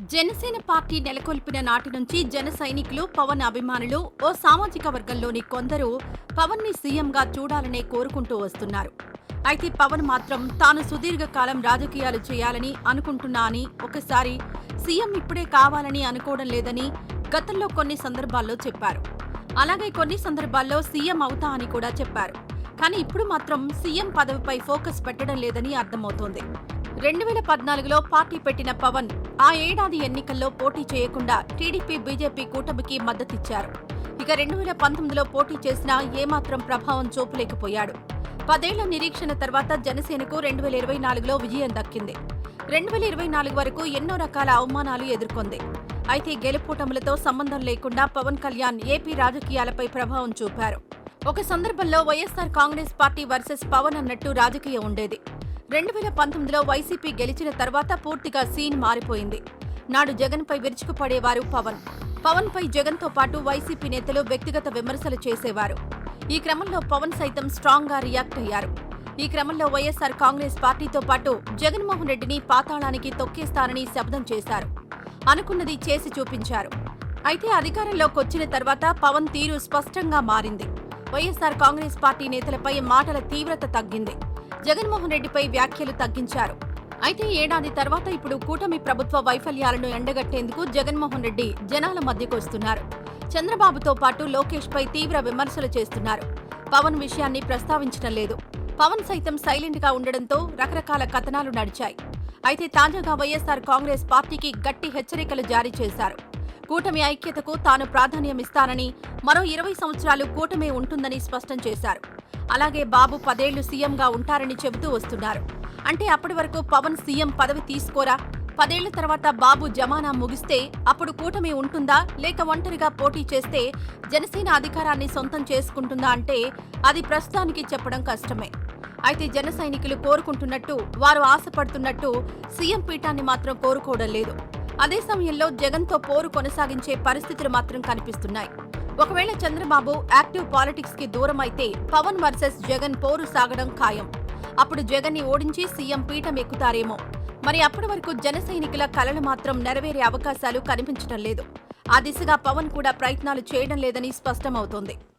Janasena party నెలకొల్పిన నాటి నుంచి జన సైనికులు, పవన్ అభిమానులు, ఓ సామాజిక వర్గంలోని కొందరు పవన్ ని సీఎంగా చూడాలనే కోరుకుంటూ వస్తున్నారు. అయితే పవన్ మాత్రం తాను సుదీర్ఘకాలం రాజకీయాలు చేయాలని అనుకుంటున్నా అని, ఒకసారి సీఎం ఇప్పుడే కావాలని అనుకోవడం లేదని గతంలో కొన్ని సందర్భాల్లో చెప్పారు. అలాగే కొన్ని సందర్భాల్లో సీఎం అవుతా అని కూడా చెప్పారు. కానీ ఇప్పుడు మాత్రం సీఎం పదవిపై ఫోకస్ పెట్టడం లేదని అర్థమవుతోంది. 2014లో పార్టీ పెట్టిన పవన్ ఆ ఏడాది ఎన్నికల్లో పోటీ చేయకుండా టీడీపీ, బీజేపీ కూటమికి మద్దతిచ్చారు. ఇక 2019లో పోటీ చేసినా ఏమాత్రం ప్రభావం చూపలేకపోయాడు. 10 ఏళ్ల నిరీక్షణ తర్వాత జనసేనకు 2024లో విజయం దక్కింది. 2024 వరకు ఎన్నో రకాల అవమానాలు ఎదుర్కొంది. అయితే గెలుపోటములతో సంబంధం లేకుండా పవన్ కళ్యాణ్ ఏపీ రాజకీయాలపై ప్రభావం చూపారు. ఒక సందర్భంలో వైఎస్సార్ కాంగ్రెస్ పార్టీ వర్సెస్ పవన్ అన్నట్టు రాజకీయం ఉండేది. 2019లో వైసీపీ గెలిచిన తర్వాత పూర్తిగా సీన్ మారిపోయింది. నాడు జగన్పై విరుచుకుపడేవారు పవన్. పవన్పై జగన్తో పాటు వైసీపీ నేతలు వ్యక్తిగత విమర్శలు చేసేవారు. ఈ క్రమంలో పవన్ సైతం స్ట్రాంగ్ గా రియాక్ట్ అయ్యారు. ఈ క్రమంలో వైఎస్సార్ కాంగ్రెస్ పార్టీతో పాటు జగన్మోహన్ రెడ్డిని పాతాళానికి తొక్కేస్తారని శపథం చేశారు. అనుకున్నది చేసి చూపించారు. అయితే అధికారంలోకొచ్చిన తర్వాత పవన్ తీరు స్పష్టంగా మారింది. వైఎస్సార్ కాంగ్రెస్ పార్టీ నేతలపై మాటల తీవ్రత తగ్గింది. జగన్మోహన్ రెడ్డిపై వ్యాఖ్యలు తగ్గించారు. అయితే ఏడాది తర్వాత ఇప్పుడు కూటమి ప్రభుత్వ వైఫల్యాలను ఎండగట్టేందుకు జగన్మోహన్ రెడ్డి జనాల మధ్యకొస్తున్నారు. చంద్రబాబుతో పాటు లోకేష్ పై తీవ్ర విమర్శలు చేస్తున్నారు. పవన్ విషయాన్ని ప్రస్తావించడం లేదు. పవన్ సైతం సైలెంట్ గా ఉండడంతో రకరకాల కథనాలు నడిచాయి. అయితే తాజాగా వైఎస్సార్ కాంగ్రెస్ పార్టీకి గట్టి హెచ్చరికలు జారీ చేశారు. కూటమి ఐక్యతకు తాను ప్రాధాన్యమిస్తానని, మరో 20 సంవత్సరాలు కూటమే ఉంటుందని స్పష్టం చేశారు. అలాగే బాబు 10 ఏళ్లు సీఎంగా ఉంటారని చెబుతూ వస్తున్నారు. అంటే అప్పటి వరకు పవన్ సీఎం పదవి తీసుకోరా? 10 ఏళ్ల తర్వాత బాబు జమానా ముగిస్తే అప్పుడు కూటమి ఉంటుందా, లేక ఒంటరిగా పోటీ చేస్తే జనసేన అధికారాన్ని సొంతం చేసుకుంటుందా అంటే అది ప్రస్తుతానికి చెప్పడం కష్టమే. అయితే జన సైనికులు కోరుకుంటున్నట్టు, వారు ఆశపడుతున్నట్టు సీఎం పీఠాన్ని మాత్రం కోరుకోవడం లేదు. అదే సమయంలో జగన్తో పోరు కొనసాగించే పరిస్థితులు మాత్రం కనిపిస్తున్నాయి. ఒకవేళ చంద్రబాబు యాక్టివ్ పాలిటిక్స్ కి దూరం అయితే పవన్ వర్సెస్ జగన్ పోరు సాగడం ఖాయం. అప్పుడు జగన్ ని ఓడించి సీఎం పీఠం ఎక్కుతారేమో. మరి అప్పటి వరకు జన సైనికుల కలలు మాత్రం నెరవేరే అవకాశాలు కనిపించడం లేదు. ఆ దిశగా పవన్ కూడా ప్రయత్నాలు చేయడం లేదని స్పష్టమవుతోంది.